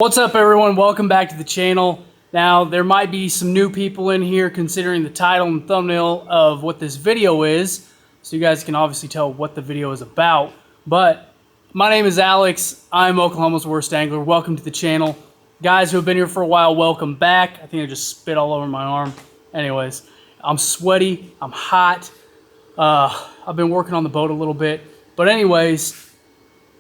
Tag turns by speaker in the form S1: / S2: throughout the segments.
S1: What's up, everyone? Welcome back to the channel. Now, there might be some new people in here considering the title and thumbnail of what this video is, so you guys can obviously tell what the video is about. But my name is Alex. I'm Oklahoma's worst angler. Welcome to the channel. Guys who have been here for a while, welcome back. I think I just spit all over my arm. Anyways, I'm sweaty. I'm hot. I've been working on the boat a little bit. But anyways,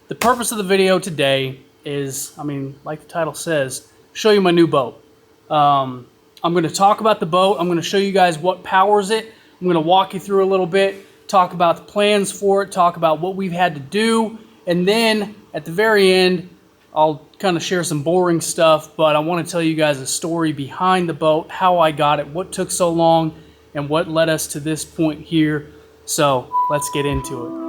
S1: the purpose of the video today is, like the title says, show you my new boat. I'm going to talk about the boat. I'm going to show you guys what powers it. I'm going to walk you through a little bit, talk about the plans for it, talk about what we've had to do, and then at the very end, I'll kind of share some boring stuff, but I want to tell you guys a story behind the boat, how I got it, what took so long, and what led us to this point here. So let's get into it.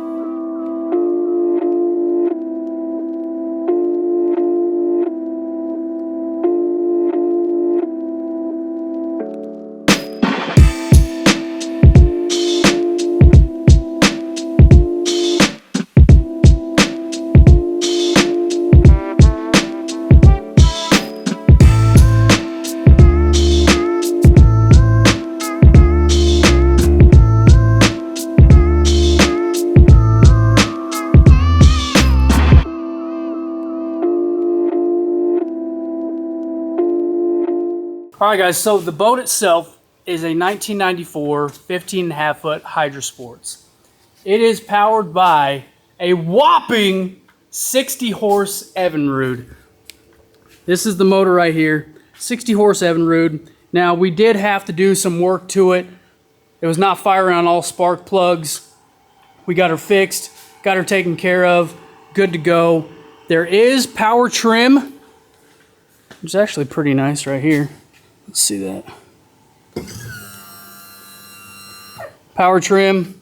S1: Alright guys, so the boat itself is a 1994 15.5 foot Hydro Sports. It is powered by a whopping 60 horse Evinrude. This is the motor right here, 60 horse Evinrude. Now we did have to do some work to it. It was not firing on all spark plugs. We got her fixed, got her taken care of, good to go. There is power trim, which is actually pretty nice right here. Let's see that. Power trim,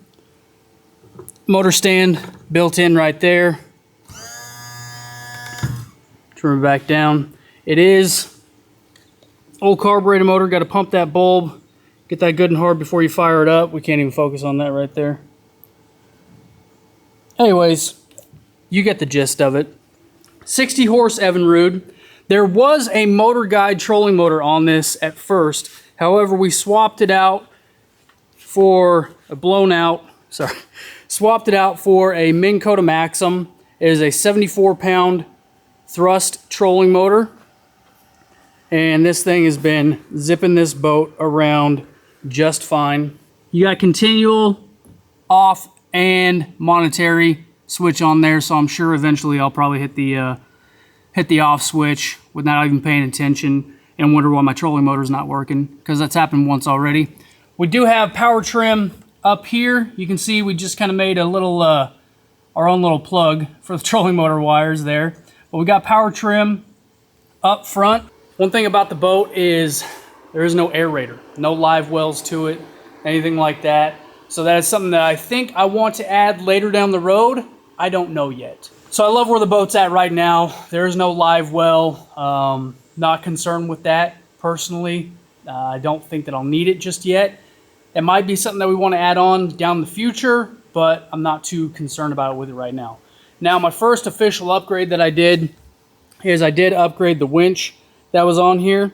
S1: motor stand built in right there. Trim it back down. It is old carburetor motor. Got to pump that bulb, get that good and hard before you fire it up. We can't even focus on that right there. Anyways, you get the gist of it. 60 horse Evinrude. There was a motor guide trolling motor on this at first. However, we swapped it out for a swapped it out for a Minn Kota Maxim. It is a 74 pound thrust trolling motor. And this thing has been zipping this boat around just fine. You got continual, off, and monetary switch on there, so I'm sure eventually I'll probably hit the off switch without even paying attention and wonder why my trolling motor is not working, because that's happened once already. We do have power trim up here. You can see we just kind of made a little our own little plug for the trolling motor wires there. But we got power trim up front. One thing about the boat is there is no aerator, no live wells to it, anything like that. So that is something that I think I want to add later down the road. I don't know yet. So I love where the boat's at right now. There is no live well. Not concerned with that personally. I don't think that I'll need it just yet. It might be something that we want to add on down the future, but I'm not too concerned about it with it right now. Now, my first official upgrade that I did is I did upgrade the winch that was on here.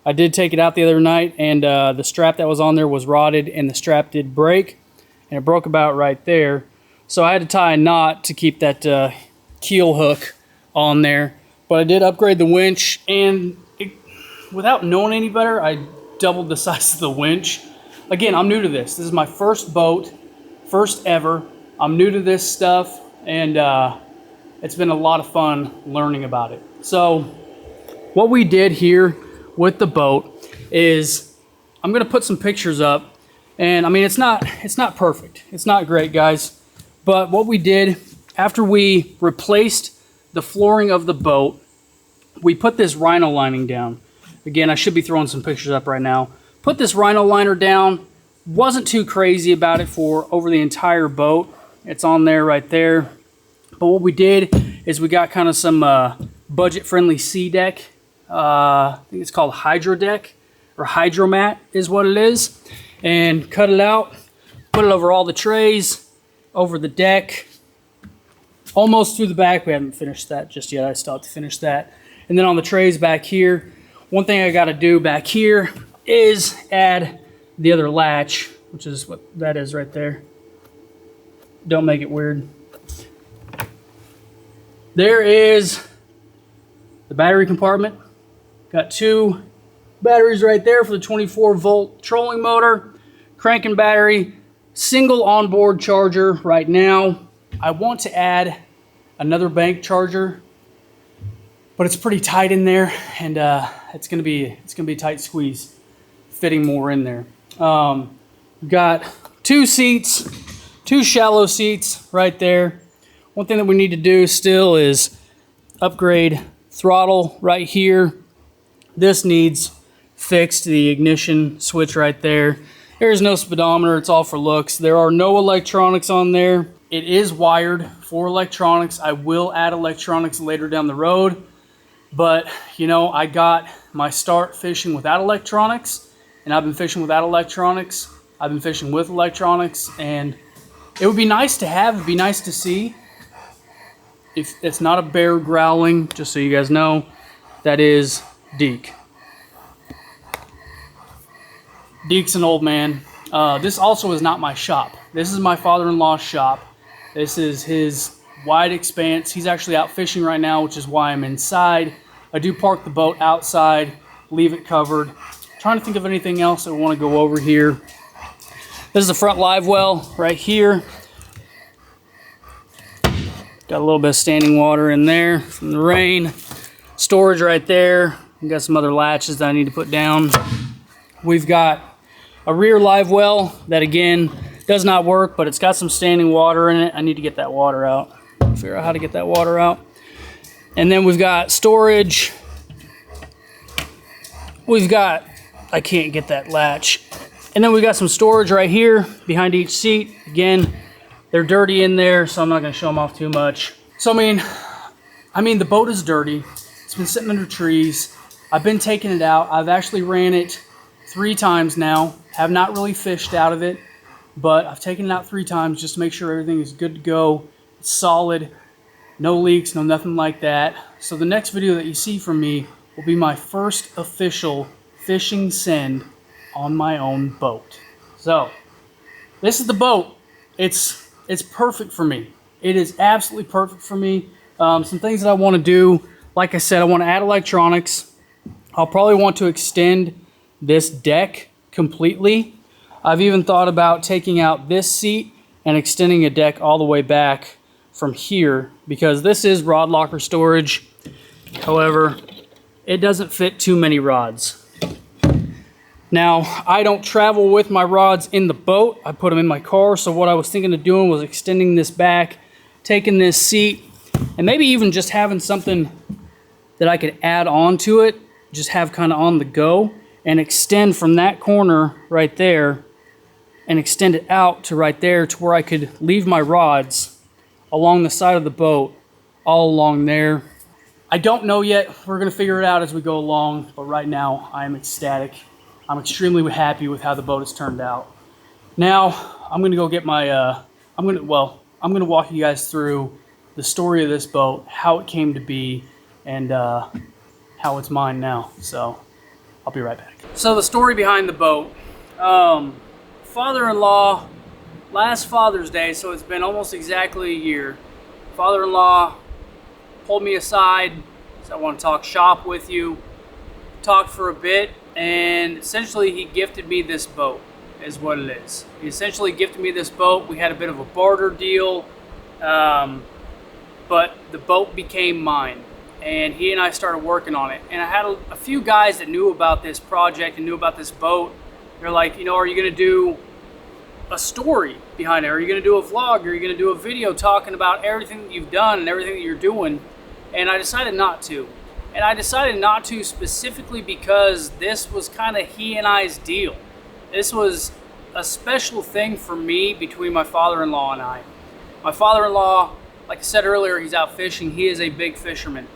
S1: I did take it out the other night, and the strap that was on there was rotted, and the strap did break, and it broke about right there. So I had to tie a knot to keep that keel hook on there, but I did upgrade the winch, and without knowing any better, I doubled the size of the winch. Again, I'm new to this. This is my first boat, first ever. I'm new to this stuff, and it's been a lot of fun learning about it. So what we did here with the boat is I'm gonna put some pictures up, and it's not perfect. It's not great, guys, but what we did after we replaced the flooring of the boat, we put this rhino lining down. Again, I should be throwing some pictures up right now. Put this rhino liner down. Wasn't too crazy about it for over the entire boat. It's on there right there. But what we did is we got kind of some budget-friendly sea deck. I think it's called Hydro Deck, or Hydromat is what it is. And cut it out, put it over all the trays, over the deck, almost through the back. We haven't finished that just yet. I still have to finish that. And then on the trays back here, one thing I got to do back here is add the other latch, which is what that is right there. Don't make it weird. There is the battery compartment. Got 2 batteries right there for the 24-volt trolling motor, cranking battery, single onboard charger right now. I want to add another bank charger, but it's pretty tight in there, and it's gonna be a tight squeeze, fitting more in there. We've got 2 seats, 2 shallow seats right there. One thing that we need to do still is upgrade throttle right here. This needs fixed, the ignition switch right there. There's no speedometer, it's all for looks. There are no electronics on there. It is wired for electronics. I will add electronics later down the road, but you know, I got my start fishing without electronics, and I've been fishing without electronics. I've been fishing with electronics, and it would be nice to have, it'd be nice to see. If it's not a bear growling, just so you guys know, that is Deke. Deke's an old man. This also is not my shop. This is my father-in-law's shop. This is his wide expanse. He's actually out fishing right now, which is why I'm inside. I do park the boat outside, leave it covered. Trying to think of anything else that we want to go over here. This is the front live well right here. Got a little bit of standing water in there from the rain. Storage right there. We got some other latches that I need to put down. We've got a rear live well that again does not work, but it's got some standing water in it. I need to get that water out. Figure out how to get that water out. And then we've got storage. We've got, I can't get that latch. And then we got some storage right here behind each seat. Again, they're dirty in there, so I'm not gonna show them off too much. So I mean, the boat is dirty. It's been sitting under trees. I've been taking it out. I've actually ran it 3 times now. Have not really fished out of it, but I've taken it out 3 times just to make sure everything is good to go. It's solid, no leaks, no nothing like that. So the next video that you see from me will be my first official fishing send on my own boat. So this is the boat. It's perfect for me. It is absolutely perfect for me. Some things that I want to do, like I said, I want to add electronics. I'll probably want to extend this deck completely. I've even thought about taking out this seat and extending a deck all the way back from here, because this is rod locker storage. However, it doesn't fit too many rods. Now, I don't travel with my rods in the boat. I put them in my car. So what I was thinking of doing was extending this back, taking this seat, and maybe even just having something that I could add on to it, just have kind of on the go, and extend from that corner right there and extend it out to right there to where I could leave my rods along the side of the boat, all along there. I don't know yet. We're going to figure it out as we go along, but right now I am ecstatic. I'm extremely happy with how the boat has turned out. Now, I'm going to go get my, I'm going to walk you guys through the story of this boat, how it came to be, and how it's mine now. So, I'll be right back. So the story behind the boat. Father-in-law, last Father's Day, so it's been almost exactly a year. Father-in-law pulled me aside, said, I want to talk shop with you. Talked for a bit, and essentially he gifted me this boat, is what it is. He essentially gifted me this boat. We had a bit of a barter deal, but the boat became mine, and he and I started working on it. And I had a few guys that knew about this project and knew about this boat. They're like, you know, are you going to do a story behind it? Are you going to do a vlog? Are you going to do a video talking about everything that you've done and everything that you're doing? And I decided not to. And I decided not to specifically because this was kind of he and I's deal. This was a special thing for me between my father-in-law and I. My father-in-law, like I said earlier, he's out fishing. He is a big fisherman.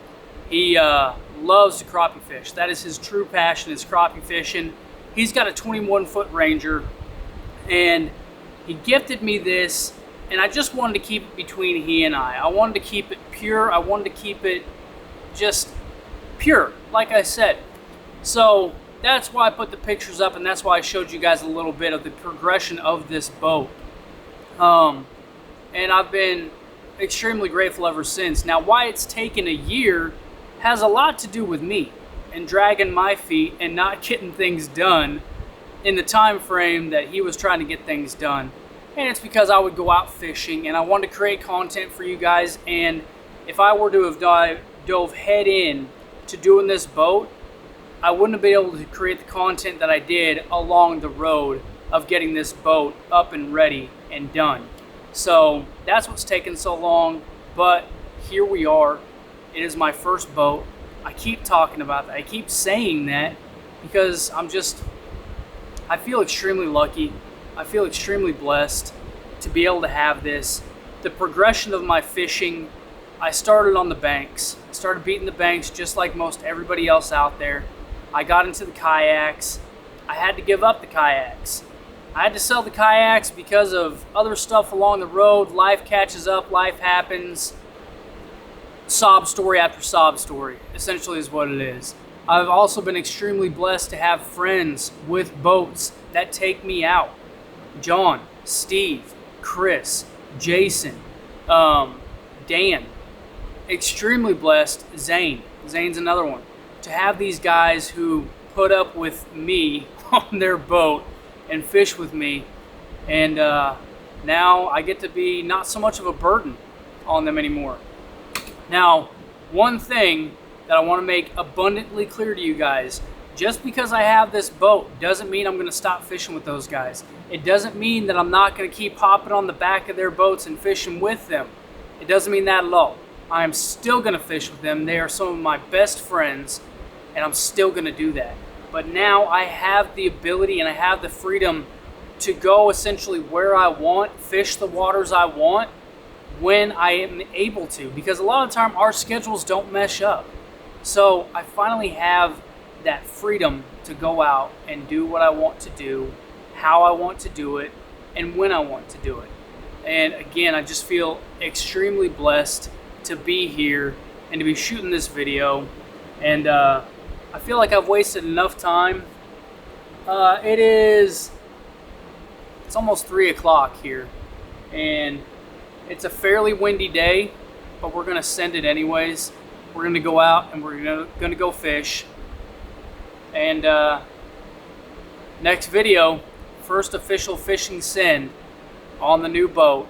S1: He loves to crappie fish. That is his true passion, is crappie fishing. He's got a 21-foot Ranger, and he gifted me this, and I just wanted to keep it between he and I. I wanted to keep it pure. I wanted to keep it just pure, like I said. So that's why I put the pictures up, and that's why I showed you guys a little bit of the progression of this boat. And I've been extremely grateful ever since. Now, why it's taken a year has a lot to do with me and dragging my feet and not getting things done in the time frame that he was trying to get things done. And it's because I would go out fishing and I wanted to create content for you guys. And if I were to have dove head in to doing this boat, I wouldn't have been able to create the content that I did along the road of getting this boat up and ready and done. So that's what's taken so long, but here we are. It is my first boat. I keep talking about that. I keep saying that because I feel extremely lucky. I feel extremely blessed to be able to have this. The progression of my fishing, I started on the banks. I started beating the banks just like most everybody else out there. I got into the kayaks. I had to give up the kayaks. I had to sell the kayaks because of other stuff along the road. Life catches up, life happens. Sob story after sob story, essentially is what it is. I've also been extremely blessed to have friends with boats that take me out. John, Steve, Chris, Jason, Dan. Extremely blessed, Zane. Zane's another one. To have these guys who put up with me on their boat and fish with me, and now I get to be not so much of a burden on them anymore. Now, one thing that I want to make abundantly clear to you guys, just because I have this boat doesn't mean I'm going to stop fishing with those guys. It doesn't mean that I'm not going to keep hopping on the back of their boats and fishing with them. It doesn't mean that at all. I am still going to fish with them. They are some of my best friends, and I'm still going to do that. But now I have the ability and I have the freedom to go essentially where I want, fish the waters I want when I am able to, because a lot of the time our schedules don't mesh up. So I finally have that freedom to go out and do what I want to do, how I want to do it, and when I want to do it. And again, I just feel extremely blessed to be here and to be shooting this video. And I feel like I've wasted enough time. It's almost 3 o'clock here, and it's a fairly windy day, but we're gonna send it anyways. We're gonna go out and we're gonna go fish. And next video, first official fishing send on the new boat.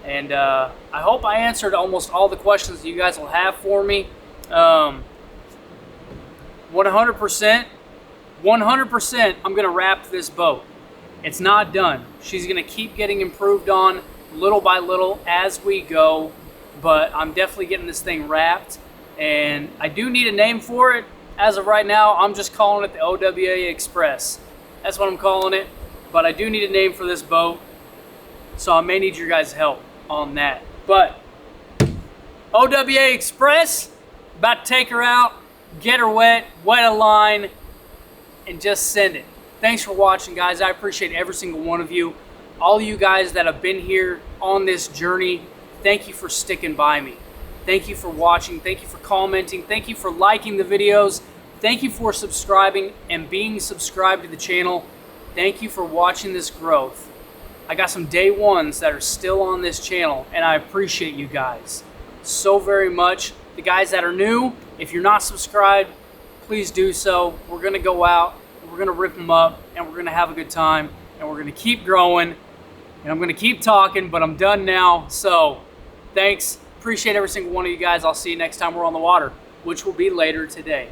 S1: And I hope I answered almost all the questions that you guys will have for me. 100%, I'm gonna wrap this boat. It's not done. She's gonna keep getting improved on little by little as we go, but I'm definitely getting this thing wrapped, and I do need a name for it. As of right now, I'm just calling it the OWA Express. That's what I'm calling it, but I do need a name for this boat, so I may need your guys' help on that. But OWA Express, about to take her out, get her wet a line, and just send it. Thanks for watching, guys. I appreciate every single one of you. All you guys that have been here on this journey, thank you for sticking by me. Thank you for watching. Thank you for commenting. Thank you for liking the videos. Thank you for subscribing and being subscribed to the channel. Thank you for watching this growth. I got some day ones that are still on this channel, and I appreciate you guys so very much. The guys that are new, if you're not subscribed, please do so. We're gonna go out, and we're gonna rip them up, and we're gonna have a good time, and we're gonna keep growing, and I'm gonna keep talking, but I'm done now. So thanks, appreciate every single one of you guys. I'll see you next time we're on the water, which will be later today.